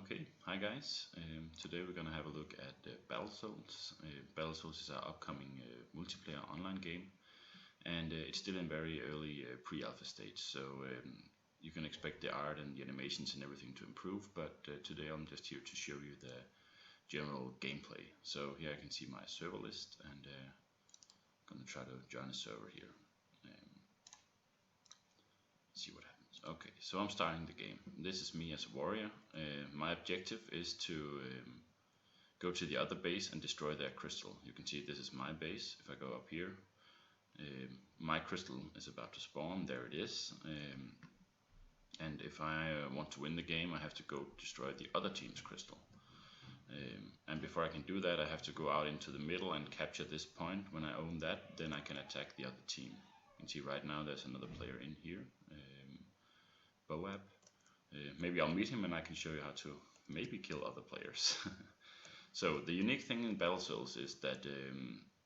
Okay, hi guys. Today we're gonna have a look at BattleSouls. BattleSouls is our upcoming multiplayer online game, and it's still in very early pre-alpha stage. So you can expect the art and the animations and everything to improve. But today I'm just here to show you the general gameplay. So here I can see my server list, and I'm gonna try to join a server here. See what happens. Okay, so I'm starting the game. This is me as a warrior. My objective is to go to the other base and destroy their crystal. You can see this is my base. If I go up here, my crystal is about to spawn. There it is. And if I want to win the game, I have to go destroy the other team's crystal. And before I can do that, I have to go out into the middle and capture this point. When I own that, then I can attack the other team. You can see right now there's another player in here. Boab. Maybe I'll meet him and I can show you how to maybe kill other players. So the unique thing in BattleSouls is that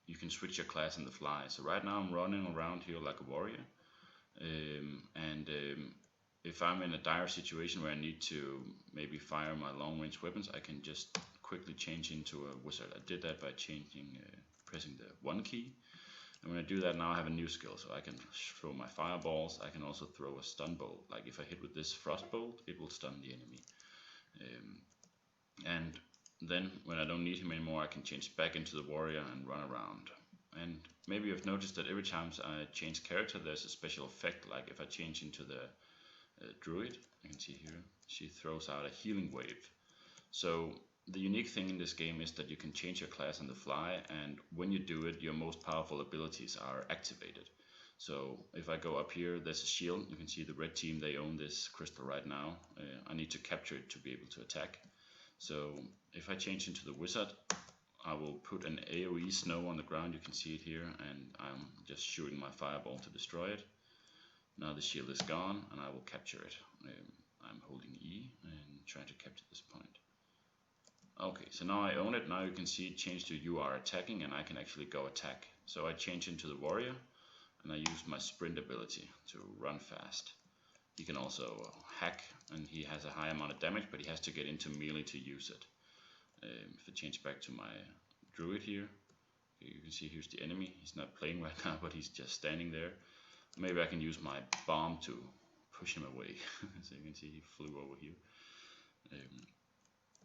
you can switch your class on the fly. So right now I'm running around here like a warrior, and if I'm in a dire situation where I need to maybe fire my long-range weapons, I can just quickly change into a wizard. I did that by pressing the 1 key. And when I do that, now I have a new skill, so I can throw my fireballs. I can also throw a stun bolt. Like if I hit with this frost bolt, it will stun the enemy. And then when I don't need him anymore, I can change back into the warrior and run around. And maybe you've noticed that every time I change character, there's a special effect. Like if I change into the druid, you can see here, she throws out a healing wave. So the unique thing in this game is that you can change your class on the fly, and when you do it, your most powerful abilities are activated. So if I go up here, there's a shield. You can see the red team, they own this crystal right now. I need to capture it to be able to attack. So if I change into the wizard, I will put an AoE snow on the ground. You can see it here, and I'm just shooting my fireball to destroy it. Now the shield is gone, and I will capture it. I'm holding E and trying to capture this point. Okay, so now I own it. Now you can see it changed to you are attacking, and I can actually go attack. So I change into the warrior, and I use my sprint ability to run fast. He can also hack, and he has a high amount of damage, but he has to get into melee to use it. If I change back to my druid here, you can see here's the enemy. He's not playing right now, but he's just standing there. Maybe I can use my bomb to push him away. So you can see he flew over here.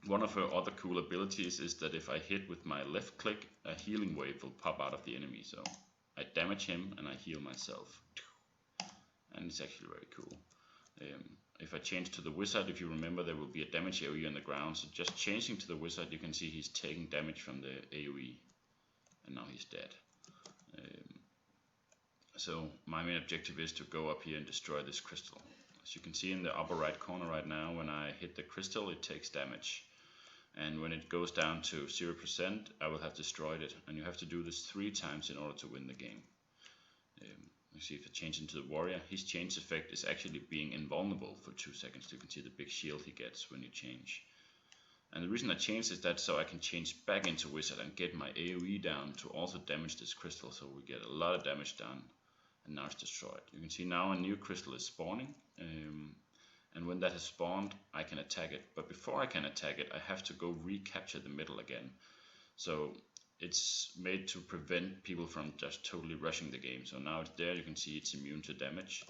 One of her other cool abilities is that if I hit with my left click, a healing wave will pop out of the enemy. So I damage him and I heal myself. And it's actually very cool. If I change to the wizard, if you remember, there will be a damage AoE on the ground. So just changing to the wizard, you can see he's taking damage from the AoE. And now he's dead. So my main objective is to go up here and destroy this crystal. As you can see in the upper right corner right now, when I hit the crystal, it takes damage. And when it goes down to 0%, I will have destroyed it. And you have to do this 3 times in order to win the game. You see if I change into the warrior, his change effect is actually being invulnerable for 2 seconds. You can see the big shield he gets when you change. And the reason I changed is that so I can change back into wizard and get my AoE down to also damage this crystal. So we get a lot of damage done. And now it's destroyed. You can see now a new crystal is spawning. And when that has spawned, I can attack it. But before I can attack it, I have to go recapture the middle again. So it's made to prevent people from just totally rushing the game. So now it's there, you can see it's immune to damage.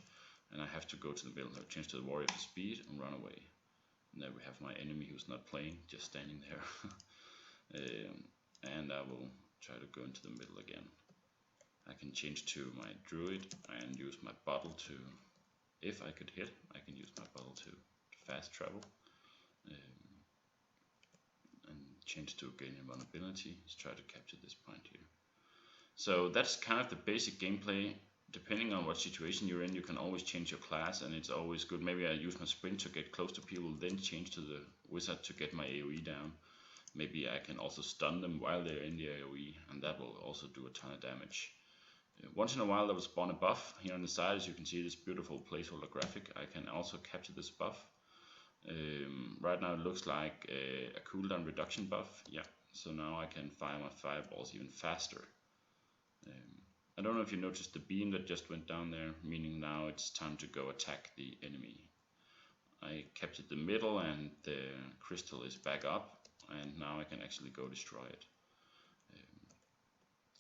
And I have to go to the middle. I'll change to the warrior for speed and run away. And there we have my enemy who's not playing, just standing there. And I will try to go into the middle again. I can change to my druid and use my bottle to, if I could hit, I can use my bottle to fast travel. And change to gain invulnerability. Let's try to capture this point here. So that's kind of the basic gameplay. Depending on what situation you're in, you can always change your class, and it's always good. Maybe I use my sprint to get close to people, then change to the wizard to get my AoE down. Maybe I can also stun them while they're in the AoE, and that will also do a ton of damage. Once in a while there will spawn a buff. Here on the side, as you can see, this beautiful placeholder graphic. I can also capture this buff. Right now it looks like a cooldown reduction buff. Yeah, so now I can fire my fireballs even faster. I don't know if you noticed the beam that just went down there, meaning now it's time to go attack the enemy. I captured the middle and the crystal is back up, and now I can actually go destroy it.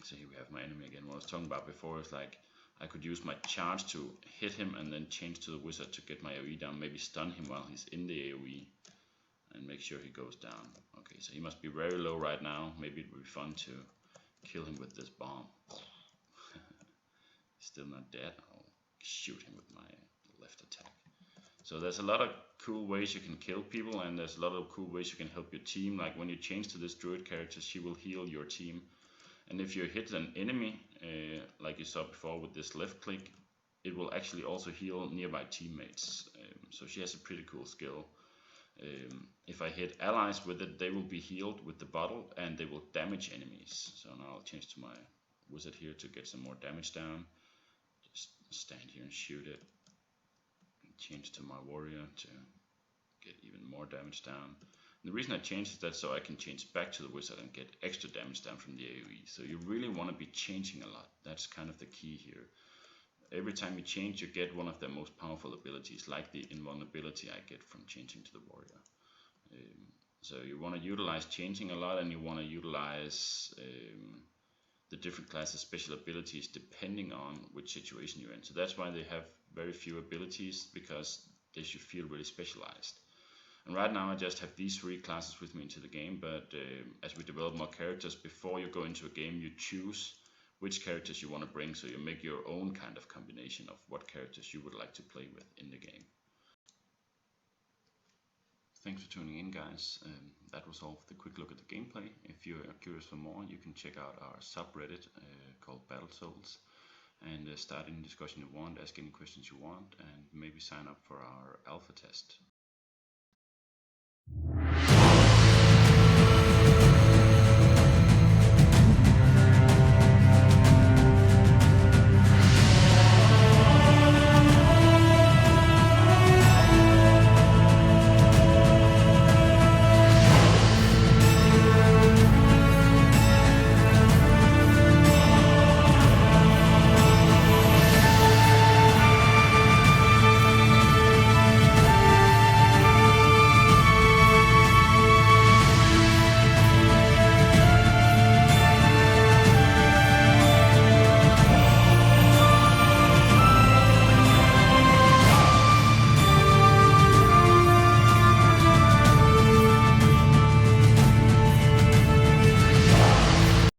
So here we have my enemy again. What I was talking about before is like I could use my charge to hit him and then change to the wizard to get my AoE down, maybe stun him while he's in the AoE and make sure he goes down. Okay, so he must be very low right now. Maybe it would be fun to kill him with this bomb. He's still not dead. I'll shoot him with my left attack. So there's a lot of cool ways you can kill people, and there's a lot of cool ways you can help your team. Like when you change to this druid character, she will heal your team. And if you hit an enemy, like you saw before with this left click, it will actually also heal nearby teammates. So she has a pretty cool skill. If I hit allies with it, they will be healed with the bottle and they will damage enemies. So now I'll change to my wizard here to get some more damage down. Just stand here and shoot it. Change to my warrior to get even more damage down. And the reason I changed is that so I can change back to the wizard and get extra damage down from the AoE. So you really want to be changing a lot. That's kind of the key here. Every time you change, you get one of their most powerful abilities, like the invulnerability I get from changing to the warrior. So you want to utilize changing a lot, and you want to utilize the different classes' special abilities depending on which situation you're in. So that's why they have very few abilities, because they should feel really specialized. And right now I just have these 3 classes with me into the game, but as we develop more characters, before you go into a game, you choose which characters you want to bring, so you make your own kind of combination of what characters you would like to play with in the game. Thanks for tuning in, guys. That was all for the quick look at the gameplay. If you're curious for more, you can check out our subreddit called BattleSouls and start any discussion you want, ask any questions you want, and maybe sign up for our alpha test.